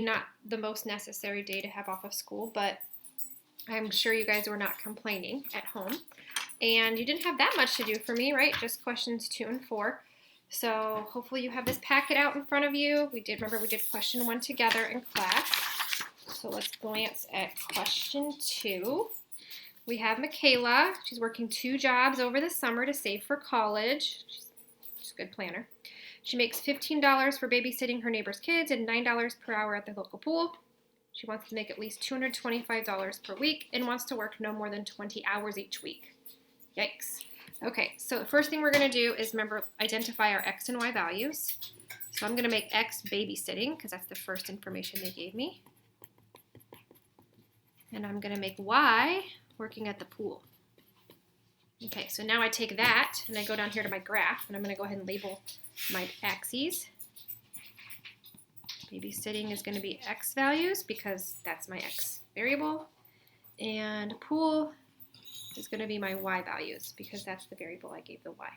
Not the most necessary day to have off of school, but I'm sure you guys were not complaining at home. And you didn't have that much to do for me, right? Just questions 2 and 4. So hopefully you have this packet out in front of you. Remember we did question 1 together in class. So let's glance at question 2. We have Michaela. She's working 2 jobs over the summer to save for college. She's a good planner. She makes $15 for babysitting her neighbor's kids and $9 per hour at the local pool. She wants to make at least $225 per week and wants to work no more than 20 hours each week. Yikes. Okay, so the first thing we're going to do is identify our x and y values. So I'm going to make x babysitting because that's the first information they gave me. And I'm going to make y working at the pool. Okay, so now I take that and I go down here to my graph and I'm going to go ahead and label my axes. Babysitting is going to be x values because that's my x variable. And pool is going to be my y values because that's the variable I gave the y.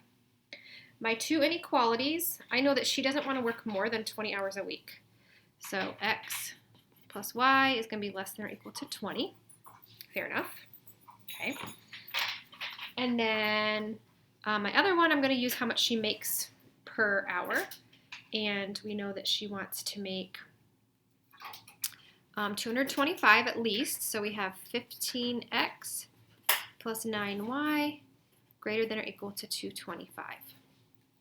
My 2 inequalities, I know that she doesn't want to work more than 20 hours a week. So x plus y is going to be less than or equal to 20. Fair enough. Okay. And then my other one, I'm going to use how much she makes per hour. And we know that she wants to make 225 at least. So we have 15x plus 9y greater than or equal to 225.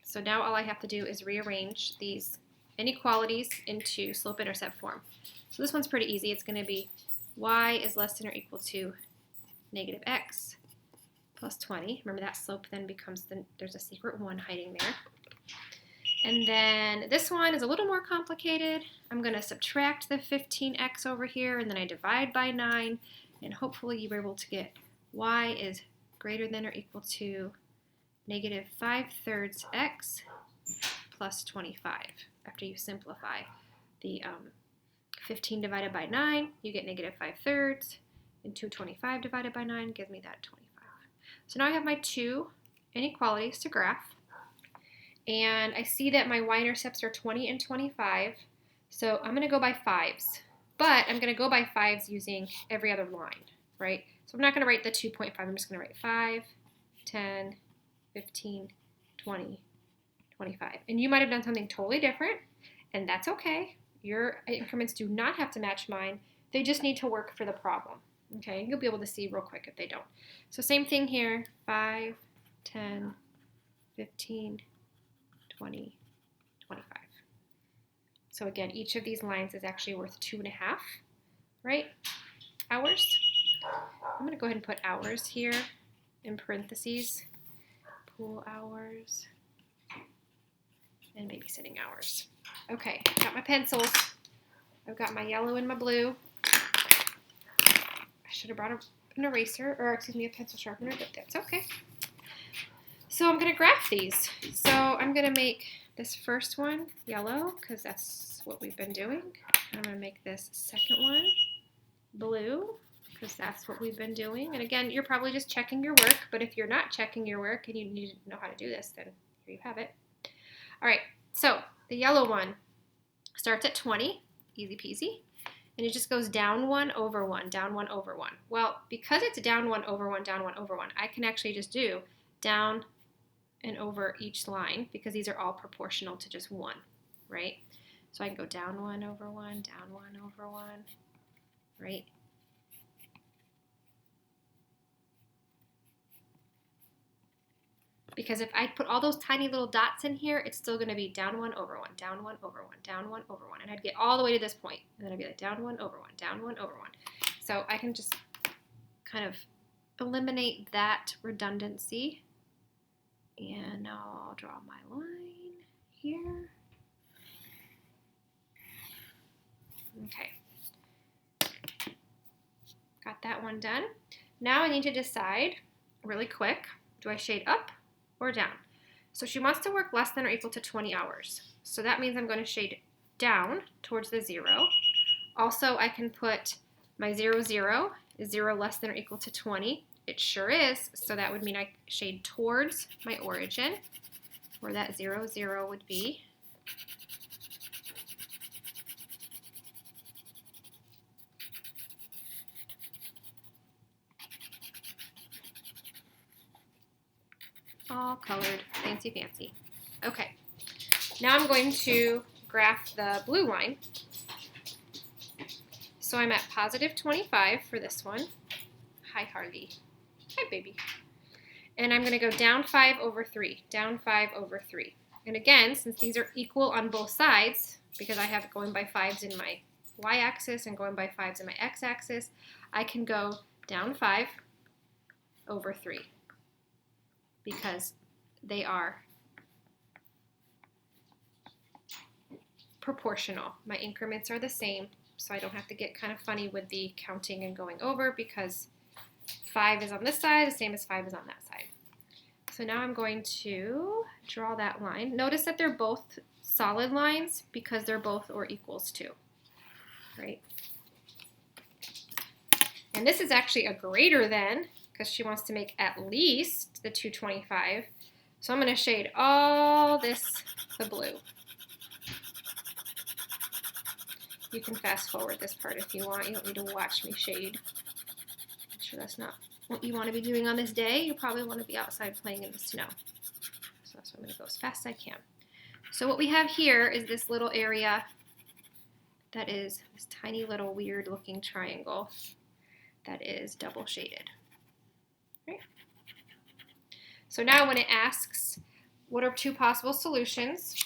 So now all I have to do is rearrange these inequalities into slope-intercept form. So this one's pretty easy. It's going to be y is less than or equal to negative x plus 20. Remember that slope then becomes, there's a secret 1 hiding there. And then this one is a little more complicated. I'm going to subtract the 15x over here, and then I divide by 9, and hopefully you were able to get y is greater than or equal to negative 5/3 x plus 25. After you simplify the 15 divided by 9, you get negative 5/3, and 225 divided by 9 gives me that 25. So now I have my 2 inequalities to graph. And I see that my y-intercepts are 20 and 25, so I'm going to go by 5s. But I'm going to go by 5s using every other line, right? So I'm not going to write the 2.5. I'm just going to write 5, 10, 15, 20, 25. And you might have done something totally different, and that's okay. Your increments do not have to match mine. They just need to work for the problem. Okay, you'll be able to see real quick if they don't. So same thing here, 5, 10, 15, 20, 25. So again, each of these lines is actually worth 2.5, right? Hours. I'm going to go ahead and put hours here in parentheses. Pool hours and babysitting hours. Okay, got my pencils. I've got my yellow and my blue. I should have brought an eraser, or excuse me, a pencil sharpener, but that's okay. So I'm going to graph these. So I'm going to make this first one yellow because that's what we've been doing. I'm going to make this second one blue because that's what we've been doing. And again, you're probably just checking your work, but if you're not checking your work and you need to know how to do this, then here you have it. All right, so the yellow one starts at 20, easy peasy, and it just goes down 1 over 1, down 1 over 1. Well, because it's down 1 over 1, down 1 over 1, I can actually just do down and over each line because these are all proportional to just 1, right? So I can go down 1 over 1, down 1 over 1, right? Because if I put all those tiny little dots in here, it's still going to be down 1 over 1, down 1 over 1, down 1 over 1. And I'd get all the way to this point. And then I'd be like down 1 over 1, down 1 over 1. So I can just kind of eliminate that redundancy. And I'll draw my line here. Okay. Got that one done. Now I need to decide really quick, do I shade up or down? So she wants to work less than or equal to 20 hours. So that means I'm going to shade down towards the 0. Also, I can put my 0, 0 is 0 less than or equal to 20. It sure is, so that would mean I shade towards my origin, where that 0, 0 would be. all colored, fancy, fancy. Okay, now I'm going to graph the blue line. So I'm at positive 25 for this one. Hi, Harley. Hi, baby. And I'm going to go down 5 over 3, down 5 over 3. And again, since these are equal on both sides, because I have it going by 5s in my y-axis and going by 5s in my x-axis, I can go down 5 over 3 because they are proportional. My increments are the same, so I don't have to get kind of funny with the counting and going over because 5 is on this side, the same as 5 is on that side. So now I'm going to draw that line. Notice that they're both solid lines because they're both or equals to, right? And this is actually a greater than because she wants to make at least the 225. So I'm going to shade all this the blue. You can fast forward this part if you want. You don't need to watch me shade. I'm sure that's not what you want to be doing on this day. You probably want to be outside playing in the snow. So that's why I'm going to go as fast as I can. So what we have here is this little area that is this tiny little weird looking triangle that is double shaded. Right? So now when it asks what are two possible solutions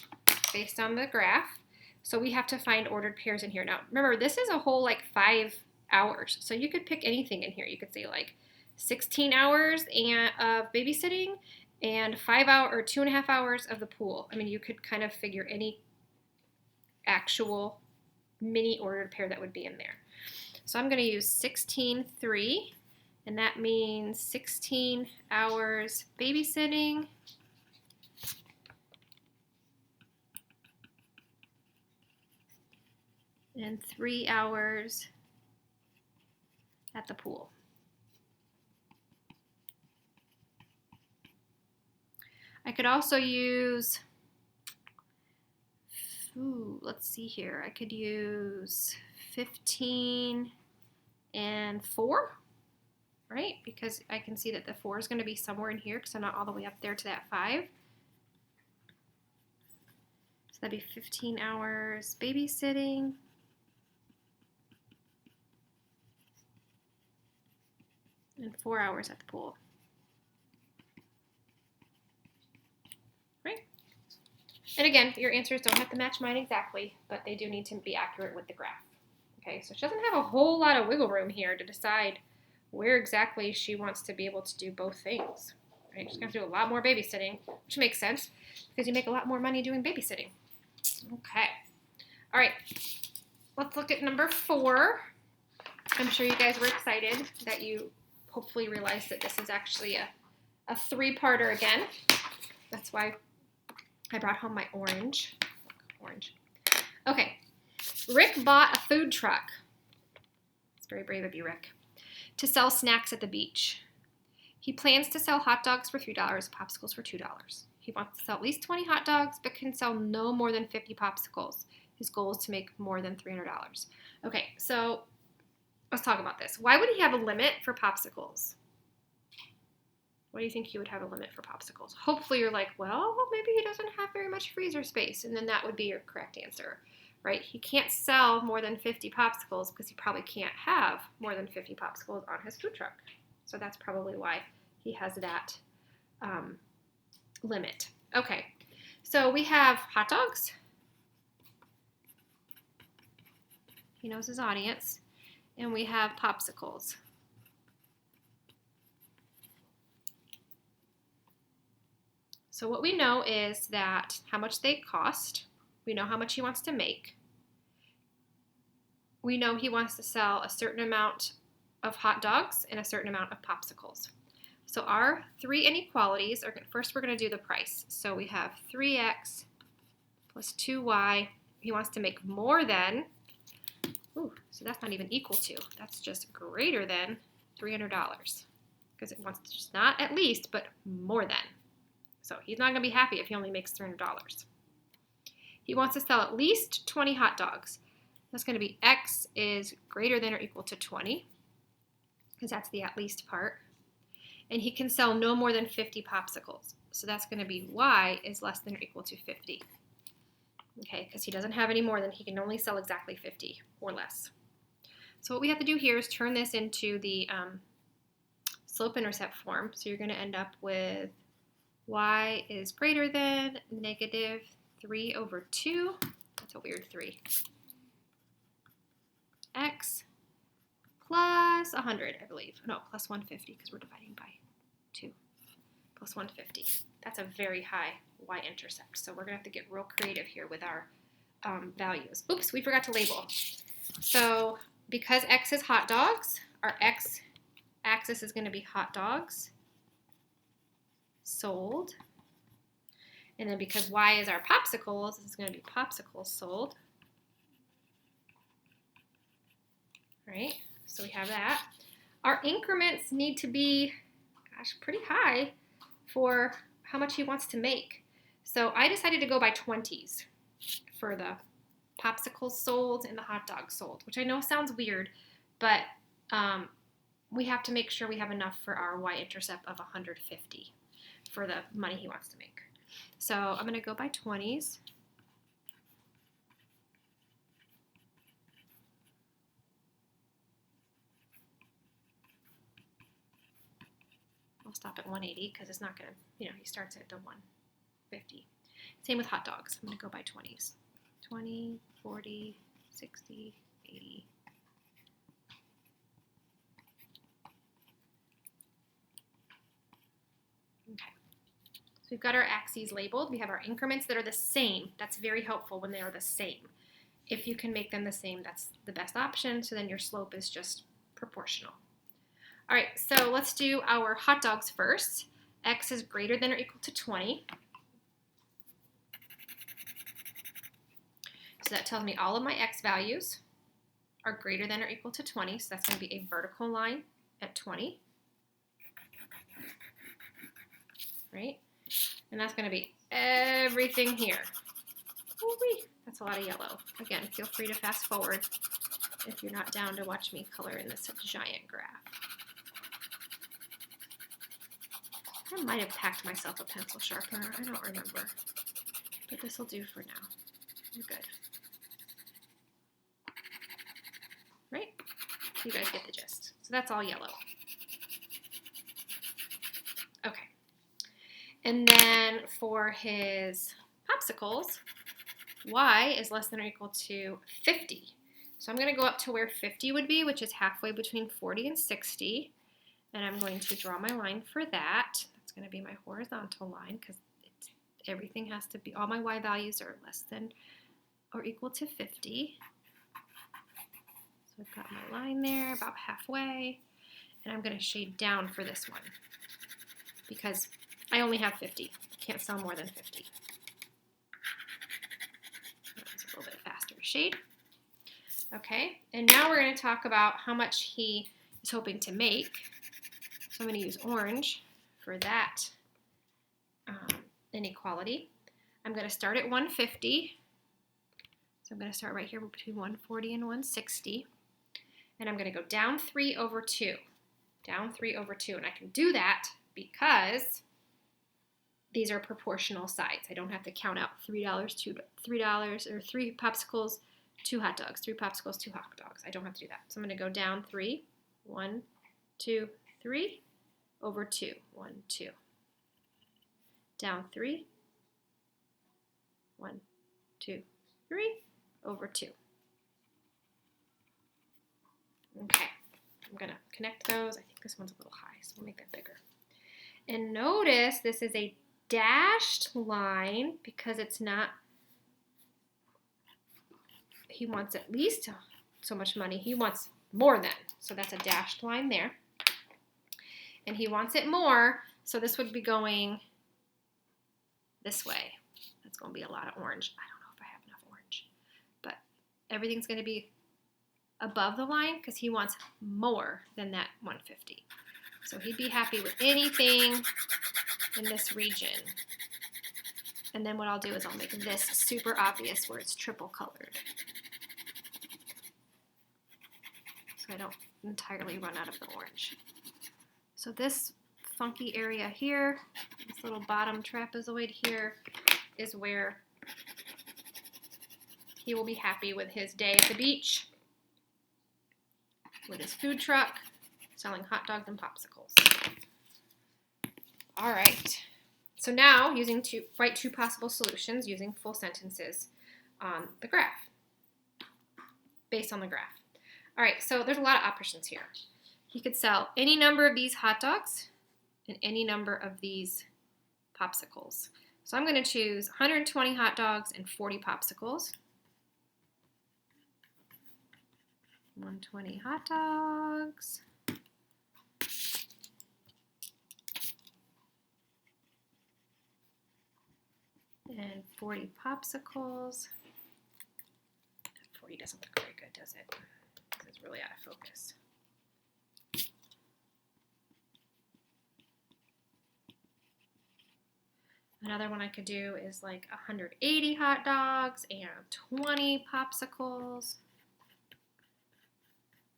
based on the graph, so we have to find ordered pairs in here. Now remember, this is a whole like 5 hours. So you could pick anything in here. You could say like 16 hours of babysitting and 5 hours or 2.5 hours of the pool. I mean, you could kind of figure any actual mini ordered pair that would be in there. So I'm going to use 16.3, and that means 16 hours babysitting and 3 hours at the pool. I could also use, let's see here, I could use 15 and 4, right? Because I can see that the 4 is going to be somewhere in here because I'm not all the way up there to that 5. So that'd be 15 hours babysitting. And 4 hours at the pool. Right? And again, your answers don't have to match mine exactly, but they do need to be accurate with the graph. Okay, so she doesn't have a whole lot of wiggle room here to decide where exactly she wants to be able to do both things. Right? She's going to do a lot more babysitting, which makes sense because you make a lot more money doing babysitting. Okay. All right. Let's look at number 4. I'm sure you guys were excited that you hopefully realized that this is actually a 3-parter again. That's why I brought home my orange. Okay. Rick bought a food truck. It's very brave of you, Rick. To sell snacks at the beach. He plans to sell hot dogs for $3, popsicles for $2. He wants to sell at least 20 hot dogs, but can sell no more than 50 popsicles. His goal is to make more than $300. Okay, so let's talk about this. Why would he have a limit for popsicles? Why do you think he would have a limit for popsicles? Hopefully you're like, well, maybe he doesn't have very much freezer space, and then that would be your correct answer, right? He can't sell more than 50 popsicles because he probably can't have more than 50 popsicles on his food truck. So that's probably why he has that limit. Okay, so we have hot dogs. He knows his audience. And we have popsicles. So what we know is that how much they cost. We know how much he wants to make. We know he wants to sell a certain amount of hot dogs and a certain amount of popsicles. So our 3 inequalities are, first we're going to do the price. So we have 3x plus 2y. He wants to make more than, so that's not even equal to, that's just greater than $300 because it wants to just not at least, but more than. So he's not going to be happy if he only makes $300. He wants to sell at least 20 hot dogs. That's going to be x is greater than or equal to 20 because that's the at least part. And he can sell no more than 50 popsicles. So that's going to be y is less than or equal to 50. Okay, because he doesn't have any more than he can only sell exactly 50 or less. So what we have to do here is turn this into the slope-intercept form. So you're going to end up with y is greater than negative 3 over 2. That's a weird 3. X plus 100, I believe. No, plus 150 because we're dividing by 2. Plus 150. That's a very high y-intercept. So we're going to have to get real creative here with our values. Oops, we forgot to label. So because x is hot dogs, our x-axis is going to be hot dogs sold. And then because y is our popsicles, this is going to be popsicles sold. Right? So we have that. Our increments need to be, gosh, pretty high for how much he wants to make. So I decided to go by 20s for the popsicles sold and the hot dogs sold, which I know sounds weird, but we have to make sure we have enough for our y-intercept of 150 for the money he wants to make. So I'm going to go by 20s. I'll stop at 180 because it's not going to, he starts at the 150. Same with hot dogs. I'm going to go by 20s. 20, 40, 60, 80. Okay. So we've got our axes labeled. We have our increments that are the same. That's very helpful when they are the same. If you can make them the same, that's the best option. So then your slope is just proportional. All right, so let's do our hot dogs first. X is greater than or equal to 20. So that tells me all of my x values are greater than or equal to 20. So that's going to be a vertical line at 20. Right? And that's going to be everything here. Ooh-wee. That's a lot of yellow. Again, feel free to fast forward if you're not down to watch me color in this giant graph. I might have packed myself a pencil sharpener. I don't remember. But this will do for now. We're good. Right? You guys get the gist. So that's all yellow. Okay. And then for his popsicles, y is less than or equal to 50. So I'm going to go up to where 50 would be, which is halfway between 40 and 60. And I'm going to draw my line for that. That's going to be my horizontal line because everything has to be, all my y values are less than or equal to 50. So I've got my line there about halfway. And I'm going to shade down for this one because I only have 50. I can't sell more than 50. That's a little bit faster shade. Okay, and now we're going to talk about how much he is hoping to make. So I'm going to use orange for that inequality. I'm going to start at 150. So I'm going to start right here between 140 and 160. And I'm going to go down 3 over 2. Down 3 over 2. And I can do that because these are proportional sides. I don't have to count out $3 or 3 popsicles, 2 hot dogs, 3 popsicles, 2 hot dogs. I don't have to do that. So I'm going to go down 3, 1, 2, 3, over 2, 1, 2. Down 3, 1, 2, 3, over 2. Okay, I'm going to connect those. I think this one's a little high, so we'll make that bigger. And notice this is a dashed line because it's not, he wants at least so much money. He wants more than, so that's a dashed line there. And he wants it more, so this would be going this way. That's going to be a lot of orange. I don't know if I have enough orange, but everything's going to be above the line because he wants more than that 150. So he'd be happy with anything in this region. And then what I'll do is I'll make this super obvious where it's triple colored. So I don't entirely run out of the orange. So this funky area here, This little bottom trapezoid here is where he will be happy with his day at the beach with his food truck selling hot dogs and popsicles. All right. So now write two possible solutions using full sentences on the graph, based on the graph. All right, so there's a lot of options here. He could sell any number of these hot dogs and any number of these popsicles. So I'm going to choose 120 hot dogs and 40 popsicles. 120 hot dogs. And 40 popsicles. 40 doesn't look very good, does it? Because it's really out of focus. Another one I could do is like 180 hot dogs and 20 popsicles.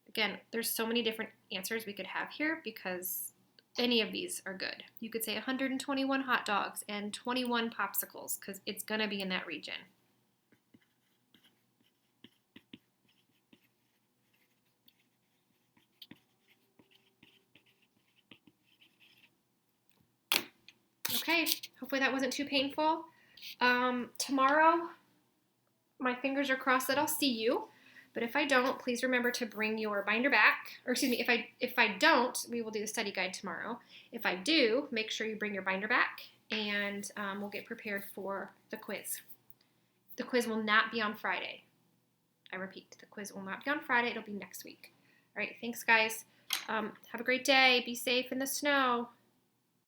Again, there's so many different answers we could have here because any of these are good. You could say 121 hot dogs and 21 popsicles because it's going to be in that region. Okay, hopefully that wasn't too painful. Tomorrow, my fingers are crossed that I'll see you. But if I don't, please remember to bring your binder back. Or excuse me, if I don't, we will do the study guide tomorrow. If I do, make sure you bring your binder back, and we'll get prepared for the quiz. The quiz will not be on Friday. I repeat, the quiz will not be on Friday. It'll be next week. All right, thanks, guys. Have a great day. Be safe in the snow.